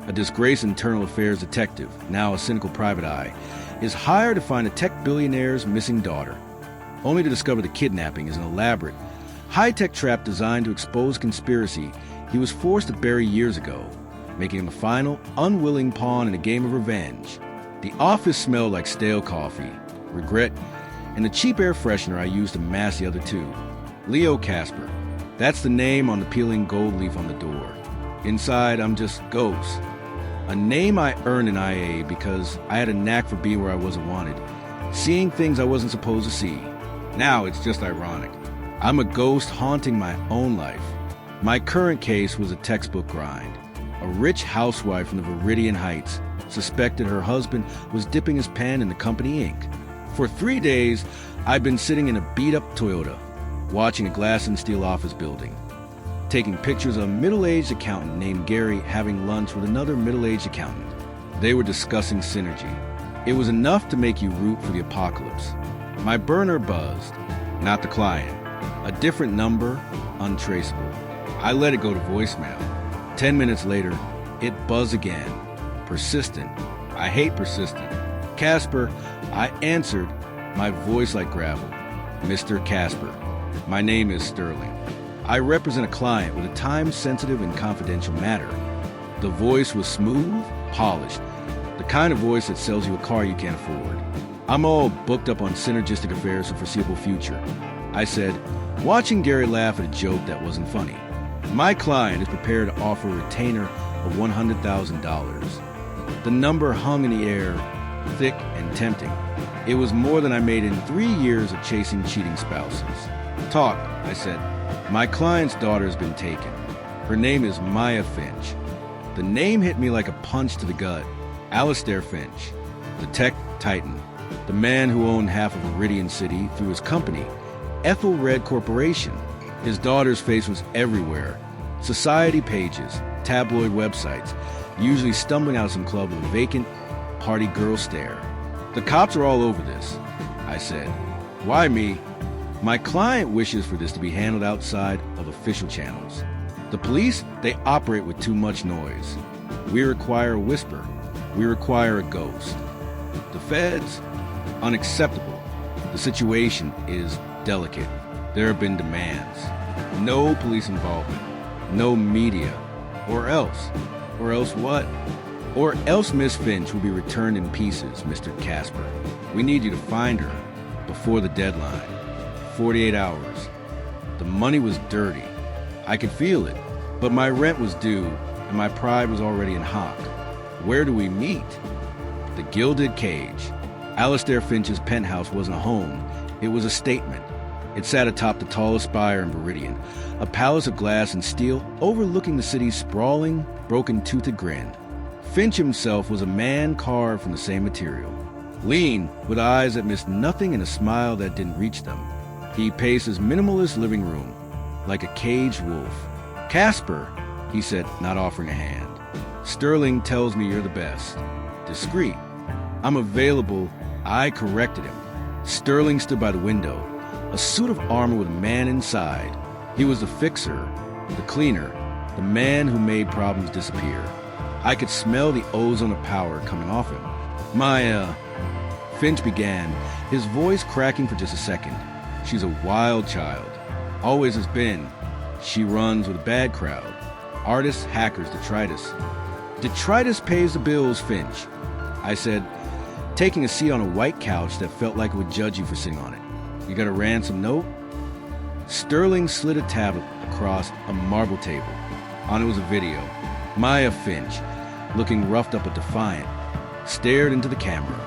a disgraced internal affairs detective, now a cynical private eye, is hired to find a tech billionaire's missing daughter, only to discover the kidnapping is an elaborate, high-tech trap designed to expose conspiracy he was forced to bury years ago, making him a final, unwilling pawn in a game of revenge. The office smelled like stale coffee, regret, and the cheap air freshener I used to mask the other two. Leo Casper. That's the name on the peeling gold leaf on the door. Inside, I'm just Ghost. A name I earned in IA because I had a knack for being where I wasn't wanted, seeing things I wasn't supposed to see. Now it's just ironic. I'm a ghost haunting my own life. My current case was a textbook grind. A rich housewife from the Veridian Heights suspected her husband was dipping his pen in the company ink. For 3 days, I'd been sitting in a beat-up Toyota, watching a glass and steel office building, taking pictures of a middle-aged accountant named Gary having lunch with another middle-aged accountant. They were discussing synergy. It was enough to make you root for the apocalypse. My burner buzzed, not the client. A different number, untraceable. I let it go to voicemail. 10 minutes later, it buzzed again. Persistent. I hate persistent. Casper, I answered, my voice like gravel. Mr. Casper. My name is Sterling. I represent a client with a time-sensitive and confidential matter. The voice was smooth, polished, the kind of voice that sells you a car you can't afford. I'm all booked up on synergistic affairs for the foreseeable future. I said, watching Gary laugh at a joke that wasn't funny. My client is prepared to offer a retainer of $100,000. The number hung in the air, thick and tempting. It was more than I made in 3 years of chasing cheating spouses. Talk, I said. My client's daughter has been taken. Her name is Maya Finch. The name hit me like a punch to the gut. Alistair Finch, the tech titan, the man who owned half of Veridian City through his company, Ethelred Corporation. His daughter's face was everywhere. Society pages, tabloid websites, usually stumbling out of some club with a vacant party girl stare. The cops are all over this, I said. Why me? My client wishes for this to be handled outside of official channels. The police, they operate with too much noise. We require a whisper. We require a ghost. The feds? Unacceptable. The situation is delicate. There have been demands. No police involvement. No media. Or else. Or else what? Or else Miss Finch will be returned in pieces, Mr. Casper. We need you to find her before the deadline. 48 hours. The money was dirty. I could feel it, but my rent was due and my pride was already in hock. Where do we meet? The Gilded Cage. Alistair Finch's penthouse wasn't a home. It was a statement. It sat atop the tallest spire in Veridian, a palace of glass and steel overlooking the city's sprawling, broken-toothed grin. Finch himself was a man carved from the same material. Lean, with eyes that missed nothing and a smile that didn't reach them. He paced his minimalist living room, like a caged wolf. Casper, he said, not offering a hand. Sterling tells me you're the best. Discreet. I'm available. I corrected him. Sterling stood by the window, a suit of armor with a man inside. He was the fixer, the cleaner, the man who made problems disappear. I could smell the ozone of power coming off him. Finch began, his voice cracking for just a second. She's a wild child. Always has been. She runs with a bad crowd. Artists, hackers, detritus. Detritus pays the bills, Finch. I said, taking a seat on a white couch that felt like it would judge you for sitting on it. You got a ransom note? Sterling slid a tablet across a marble table. On it was a video. Maya Finch, looking roughed up but defiant, stared into the camera.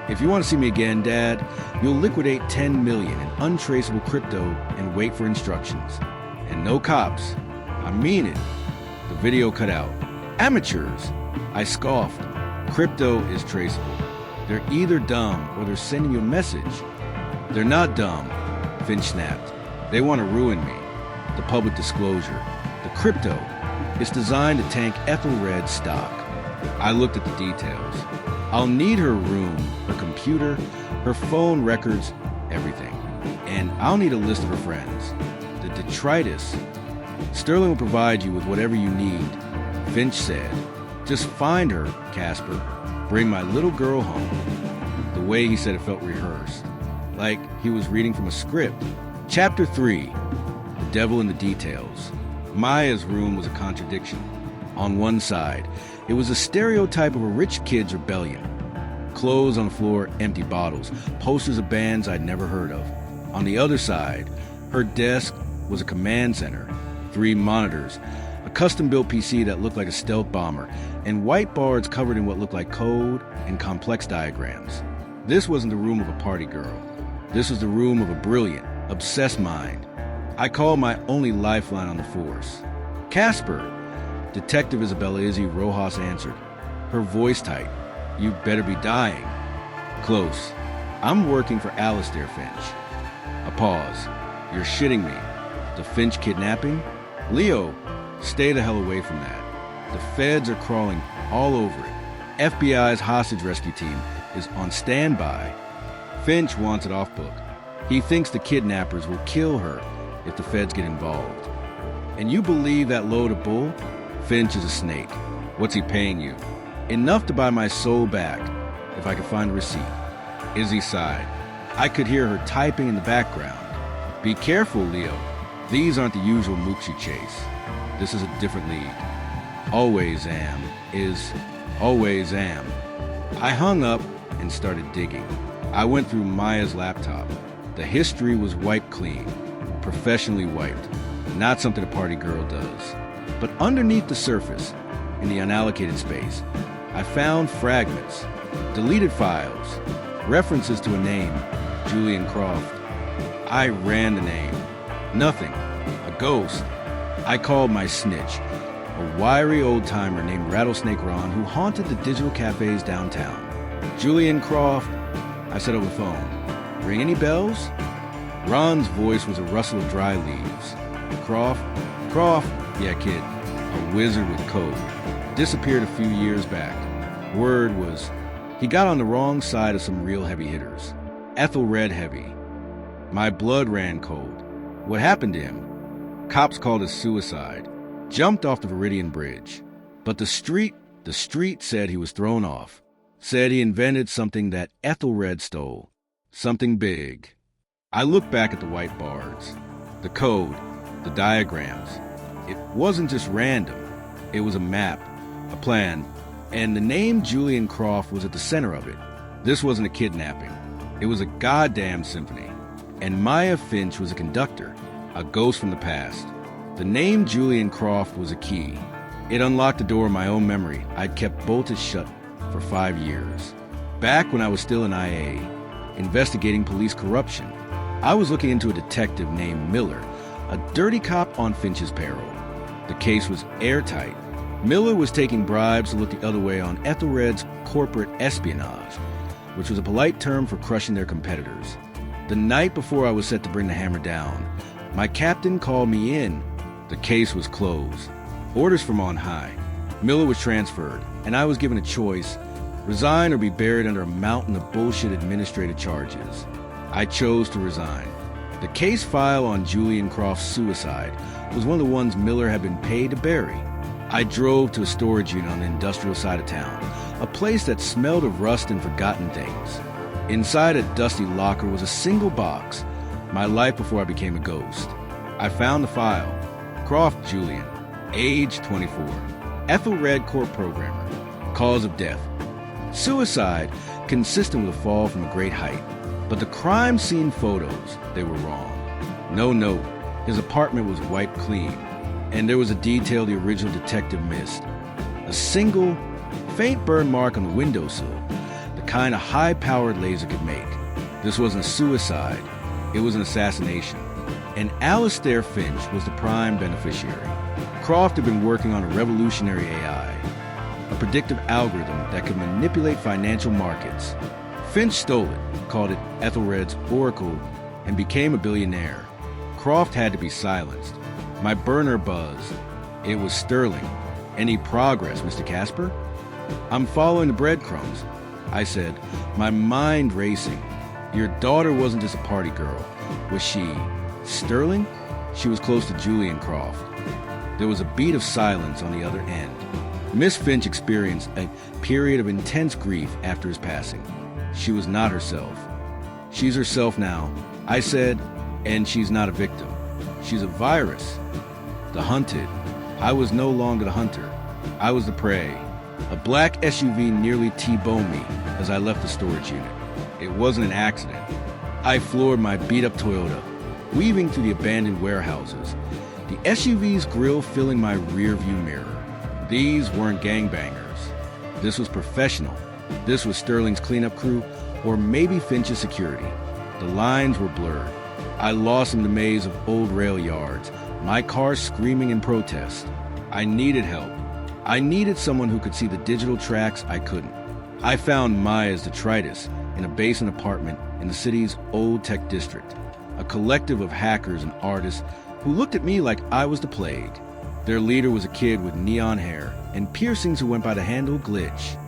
If you want to see me again, Dad, you'll liquidate 10 million in untraceable crypto and wait for instructions. And no cops. I mean it. The video cut out. Amateurs. I scoffed. Crypto is traceable. They're either dumb or they're sending you a message. They're not dumb, Finch snapped. They want to ruin me. The public disclosure. The crypto. It's designed to tank Ethelred's stock. I looked at the details. I'll need her room, her computer, her phone records, everything. And I'll need a list of her friends. The detritus. Sterling will provide you with whatever you need, Finch said. Just find her, Casper. Bring my little girl home. The way he said it felt rehearsed, like he was reading from a script. Chapter 3. The Devil in the Details. Maya's room was a contradiction. On one side, it was a stereotype of a rich kid's rebellion. Clothes on the floor, empty bottles, posters of bands I'd never heard of. On the other side, her desk was a command center, 3 monitors, a custom-built PC that looked like a stealth bomber, and whiteboards covered in what looked like code and complex diagrams. This wasn't the room of a party girl. This was the room of a brilliant, obsessed mind. I called my only lifeline on the force. Casper! Detective Isabella Izzy Rojas answered, her voice tight. You better be dying. Close. I'm working for Alistair Finch. A pause. You're shitting me. The Finch kidnapping? Leo, stay the hell away from that. The feds are crawling all over it. FBI's hostage rescue team is on standby. Finch wants it off book. He thinks the kidnappers will kill her if the feds get involved. And you believe that load of bull? Finch is a snake. What's he paying you? Enough to buy my soul back, if I could find a receipt. Izzy sighed. I could hear her typing in the background. Be careful, Leo. These aren't the usual mooks you chase. This is a different league. Always am is always am. I hung up and started digging. I went through Maya's laptop. The history was wiped clean, professionally wiped. Not something a party girl does. But underneath the surface, in the unallocated space, I found fragments, deleted files, references to a name, Julian Croft. I ran the name. Nothing. A ghost. I called my snitch, a wiry old-timer named Rattlesnake Ron who haunted the digital cafes downtown. Julian Croft, I said over the phone. Ring any bells? Ron's voice was a rustle of dry leaves. Croft? Yeah, kid. A wizard with code. Disappeared a few years back. Word was, he got on the wrong side of some real heavy hitters. Ethelred heavy. My blood ran cold. What happened to him? Cops called it suicide. Jumped off the Veridian Bridge. But the street said he was thrown off. Said he invented something that Ethelred stole. Something big. I looked back at the white bars. The code. The diagrams. It wasn't just random. It was a map. A plan, and the name Julian Croft was at the center of it. This wasn't a kidnapping. It was a goddamn symphony. And Maya Finch was a conductor, a ghost from the past. The name Julian Croft was a key. It unlocked the door of my own memory I'd kept bolted shut for 5 years. Back when I was still in IA, investigating police corruption, I was looking into a detective named Miller, a dirty cop on Finch's payroll. The case was airtight. Miller was taking bribes to look the other way on Ethelred's corporate espionage, which was a polite term for crushing their competitors. The night before I was set to bring the hammer down, my captain called me in. The case was closed. Orders from on high. Miller was transferred, and I was given a choice: resign or be buried under a mountain of bullshit administrative charges. I chose to resign. The case file on Julian Croft's suicide was one of the ones Miller had been paid to bury. I drove to a storage unit on the industrial side of town, a place that smelled of rust and forgotten things. Inside a dusty locker was a single box, my life before I became a ghost. I found the file. Croft Julian, age 24, Ethelred Corp programmer, cause of death. Suicide, consistent with a fall from a great height. But the crime scene photos, they were wrong. No note. His apartment was wiped clean, and there was a detail the original detective missed. A single, faint burn mark on the windowsill, the kind a high-powered laser could make. This wasn't a suicide, it was an assassination. And Alistair Finch was the prime beneficiary. Croft had been working on a revolutionary AI, a predictive algorithm that could manipulate financial markets. Finch stole it, called it Ethelred's Oracle, and became a billionaire. Croft had to be silenced. My burner buzzed. It was sterling. Any progress, Mr. Casper? I'm following the breadcrumbs, I said, my mind racing. Your daughter wasn't just a party girl. Was she sterling? She was close to Julian Croft. There was a beat of silence on the other end. Miss Finch experienced a period of intense grief after his passing. She was not herself. She's herself now, I said, and she's not a victim. She's a virus. The hunted. I was no longer the hunter. I was the prey. A black SUV nearly T-boned me as I left the storage unit. It wasn't an accident. I floored my beat-up Toyota, weaving through the abandoned warehouses, the SUV's grill filling my rear-view mirror. These weren't gangbangers. This was professional. This was Sterling's cleanup crew, or maybe Finch's security. The lines were blurred. I lost in the maze of old rail yards, my car screaming in protest. I needed help. I needed someone who could see the digital tracks I couldn't. I found P.I.s detritus in a basement apartment in the city's old tech district, a collective of hackers and artists who looked at me like I was the plague. Their leader was a kid with neon hair and piercings who went by the handle Glitch.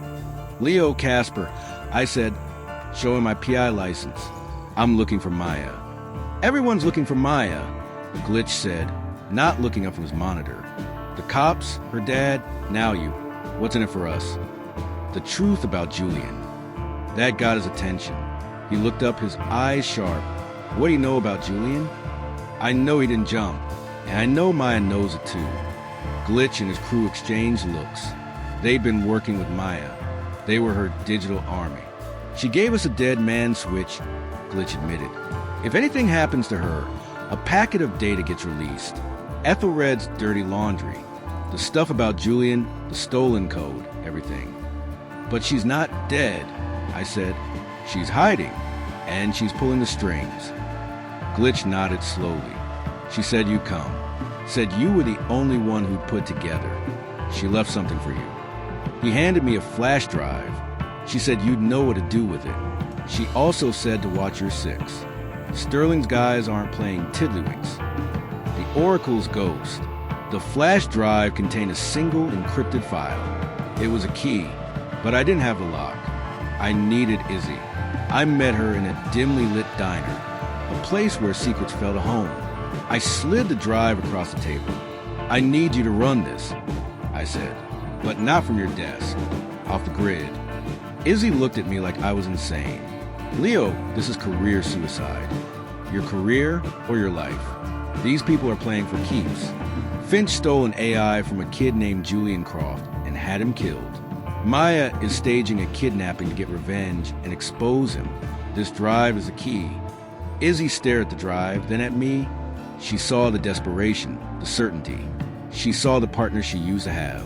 Leo Casper, I said, showing my P.I. license. I'm looking for Maya. Everyone's looking for Maya, Glitch said, not looking up from his monitor. The cops, her dad, now you. What's in it for us? The truth about Julian. That got his attention. He looked up, his eyes sharp. What do you know about Julian? I know he didn't jump, and I know Maya knows it too. Glitch and his crew exchanged looks. They'd been working with Maya. They were her digital army. She gave us a dead man switch, Glitch admitted. If anything happens to her, a packet of data gets released. Ethelred's dirty laundry. The stuff about Julian, the stolen code, everything. But she's not dead, I said. She's hiding, and she's pulling the strings. Glitch nodded slowly. She said you come. Said you were the only one who'd put together. She left something for you. He handed me a flash drive. She said you'd know what to do with it. She also said to watch your six. Sterling's guys aren't playing tiddlywinks. The Oracle's ghost. The flash drive contained a single encrypted file. It was a key, but I didn't have the lock. I needed Izzy. I met her in a dimly lit diner, a place where secrets felt a home. I slid the drive across the table. I need you to run this, I said, but not from your desk, off the grid. Izzy looked at me like I was insane. Leo, this is career suicide. Your career or your life. These people are playing for keeps. Finch stole an AI from a kid named Julian Croft and had him killed. Maya is staging a kidnapping to get revenge and expose him. This drive is a key. Izzy stared at the drive, then at me. She saw the desperation, the certainty. She saw the partner she used to have.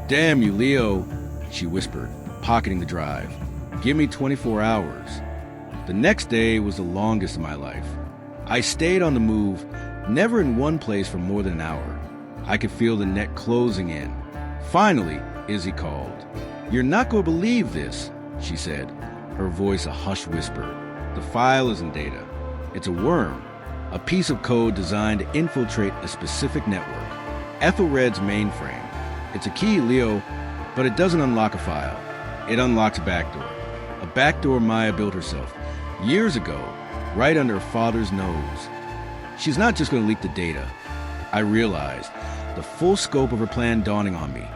Damn you, Leo, she whispered, pocketing the drive. Give me 24 hours. The next day was the longest of my life. I stayed on the move, never in one place for more than an hour. I could feel the net closing in. Finally, Izzy called. You're not going to believe this, she said, her voice a hushed whisper. The file isn't data. It's a worm, a piece of code designed to infiltrate a specific network. Ethelred's mainframe. It's a key, Leo, but it doesn't unlock a file. It unlocks a backdoor Maya built herself, years ago, right under her father's nose. She's not just going to leak the data. I realized, the full scope of her plan dawning on me.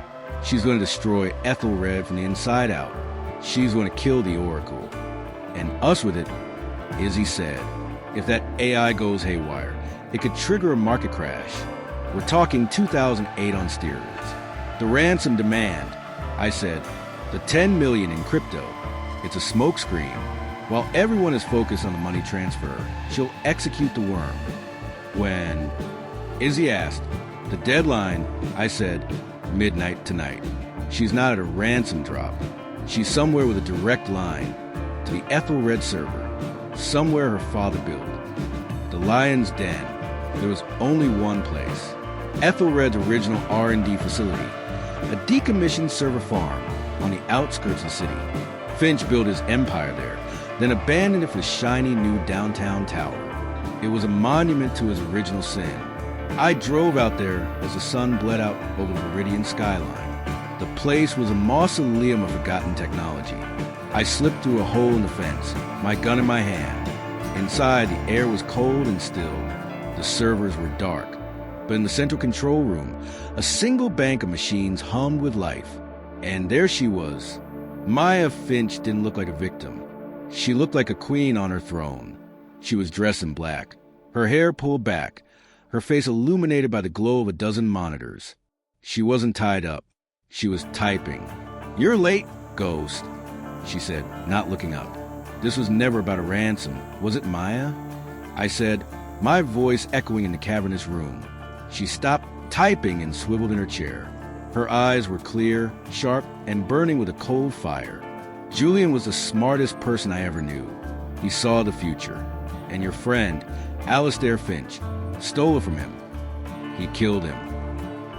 She's going to destroy Ethelred from the inside out. She's going to kill the Oracle. And us with it, Izzy said. If that AI goes haywire, it could trigger a market crash. We're talking 2008 on steroids. The ransom demand, I said, the 10 million in crypto. It's a smokescreen. While everyone is focused on the money transfer, she'll execute the worm. When Izzy asked, the deadline, I said, midnight tonight. She's not at a ransom drop. She's somewhere with a direct line to the Ethelred server, somewhere her father built. The Lion's Den. There was only one place. Ethelred's original R&D facility, a decommissioned server farm on the outskirts of the city. Finch built his empire there, then abandoned it for the shiny new downtown tower. It was a monument to his original sin. I drove out there as the sun bled out over the Veridian skyline. The place was a mausoleum of forgotten technology. I slipped through a hole in the fence, my gun in my hand. Inside, the air was cold and still. The servers were dark. But in the central control room, a single bank of machines hummed with life. And there she was. Maya Finch didn't look like a victim. She looked like a queen on her throne. She was dressed in black, her hair pulled back, her face illuminated by the glow of a dozen monitors. She wasn't tied up. She was typing. "You're late, Ghost," she said, not looking up. This was never about a ransom. Was it Maya? I said, my voice echoing in the cavernous room. She stopped typing and swiveled in her chair. Her eyes were clear, sharp, and burning with a cold fire. Julian was the smartest person I ever knew. He saw the future. And your friend, Alistair Finch, stole it from him. He killed him.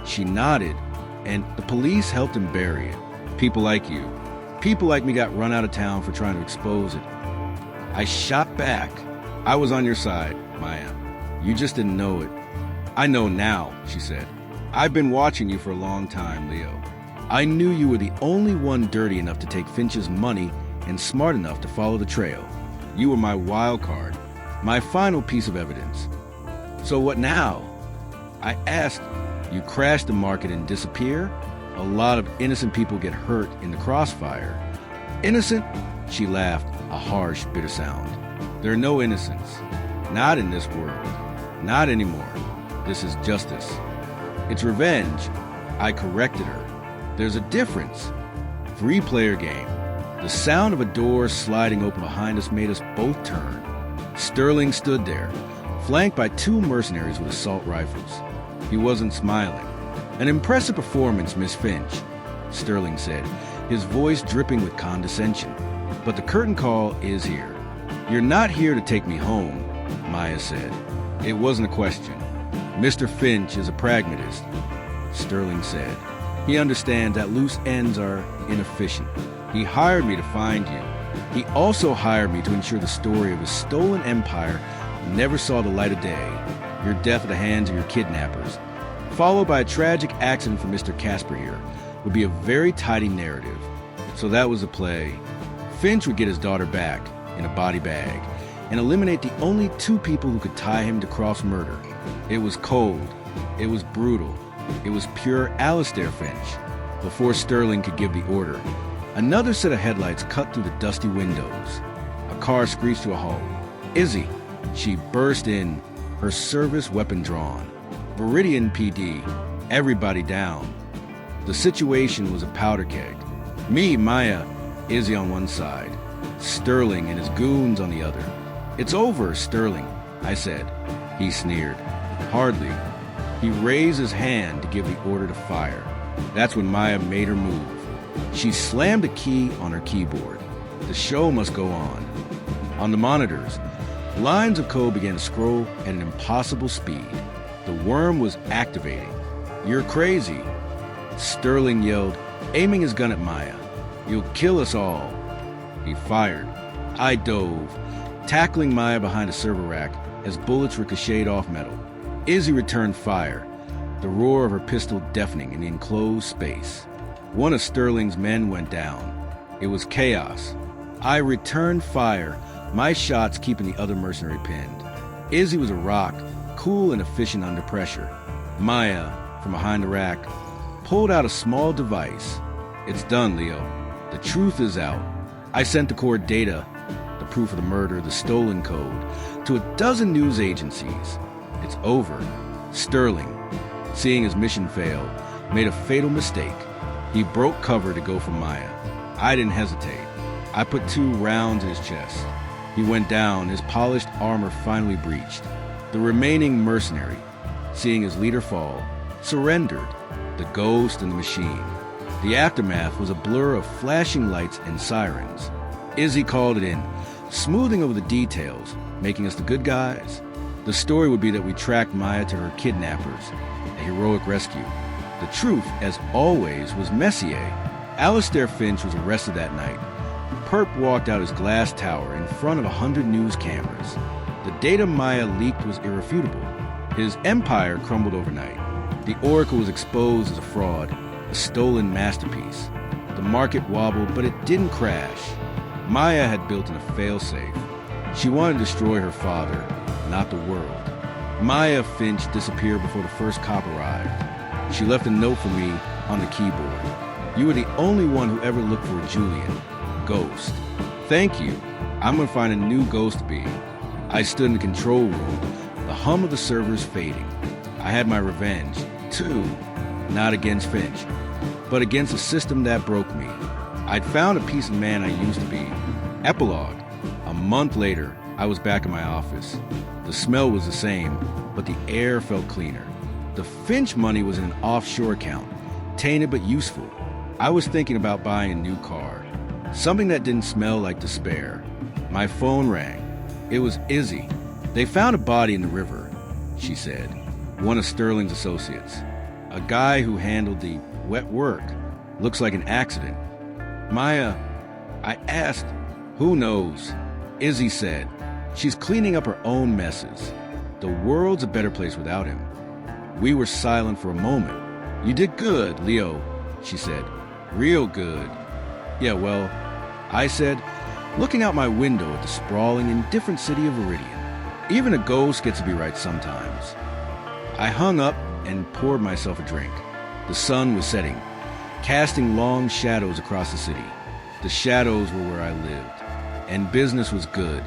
She nodded, and the police helped him bury it. People like you. People like me got run out of town for trying to expose it. I shot back. I was on your side, Maya. You just didn't know it. I know now, she said. I've been watching you for a long time, Leo. I knew you were the only one dirty enough to take Finch's money and smart enough to follow the trail. You were my wild card, my final piece of evidence. So what now? I asked. You crash the market and disappear? A lot of innocent people get hurt in the crossfire. Innocent? She laughed, a harsh, bitter sound. There are no innocents. Not in this world. Not anymore. This is justice. It's revenge. I corrected her. There's a difference. 3-player game. The sound of a door sliding open behind us made us both turn. Sterling stood there, flanked by 2 mercenaries with assault rifles. He wasn't smiling. An impressive performance, Miss Finch, Sterling said, his voice dripping with condescension. But the curtain call is here. You're not here to take me home, Maya said. It wasn't a question. Mr. Finch is a pragmatist, Sterling said. He understands that loose ends are inefficient. He hired me to find you. He also hired me to ensure the story of his stolen empire never saw the light of day. Your death at the hands of your kidnappers, followed by a tragic accident for Mr. Casper here, would be a very tidy narrative. So that was the play. Finch would get his daughter back in a body bag and eliminate the only 2 people who could tie him to cross murder. It was cold. It was brutal. It was pure Alistair Finch. Before Sterling could give the order, another set of headlights cut through the dusty windows. A car screeched to a halt. Izzy. She burst in, her service weapon drawn. Veridian PD, everybody down. The situation was a powder keg. Me, Maya, Izzy on one side, Sterling and his goons on the other. It's over, Sterling, I said. He sneered. Hardly. He raised his hand to give the order to fire. That's when Maya made her move. She slammed a key on her keyboard. The show must go on. On the monitors, lines of code began to scroll at an impossible speed. The worm was activating. You're crazy, Sterling yelled, aiming his gun at Maya. You'll kill us all. He fired. I dove, tackling Maya behind a server rack as bullets ricocheted off metal. Izzy returned fire, the roar of her pistol deafening in the enclosed space. One of Sterling's men went down. It was chaos. I returned fire, my shots keeping the other mercenary pinned. Izzy was a rock, cool and efficient under pressure. Maya, from behind the rack, pulled out a small device. It's done, Leo. The truth is out. I sent the core data, the proof of the murder, the stolen code, to a dozen news agencies. It's over. Sterling, seeing his mission fail, made a fatal mistake. He broke cover to go for Maya. I didn't hesitate. I put 2 rounds in his chest. He went down, his polished armor finally breached. The remaining mercenary, seeing his leader fall, surrendered, the ghost and the machine. The aftermath was a blur of flashing lights and sirens. Izzy called it in, smoothing over the details, making us the good guys. The story would be that we tracked Maya to her kidnappers, a heroic rescue. The truth, as always, was Messier. Alistair Finch was arrested that night. Perp walked out his glass tower in front of 100 news cameras. The data Maya leaked was irrefutable. His empire crumbled overnight. The Oracle was exposed as a fraud, a stolen masterpiece. The market wobbled, but it didn't crash. Maya had built in a failsafe. She wanted to destroy her father, not the world. Maya Finch disappeared before the first cop arrived. She left a note for me on the keyboard. You were the only one who ever looked for Julian. Ghost. Thank you. I'm gonna find a new ghost to be. I stood in the control room, the hum of the servers fading. I had my revenge, too. Not against Finch, but against a system that broke me. I'd found a piece of man I used to be. Epilogue. A month later, I was back in my office. The smell was the same, but the air felt cleaner. The Finch money was in an offshore account, tainted but useful. I was thinking about buying a new car, something that didn't smell like despair. My phone rang. It was Izzy. They found a body in the river, she said. One of Sterling's associates. A guy who handled the wet work. Looks like an accident. Maya, I asked. Who knows? Izzy said. She's cleaning up her own messes. The world's a better place without him. We were silent for a moment. You did good, Leo, she said. Real good. Yeah, well, I said, looking out my window at the sprawling, indifferent city of Veridian. Even a ghost gets to be right sometimes. I hung up and poured myself a drink. The sun was setting, casting long shadows across the city. The shadows were where I lived, and business was good.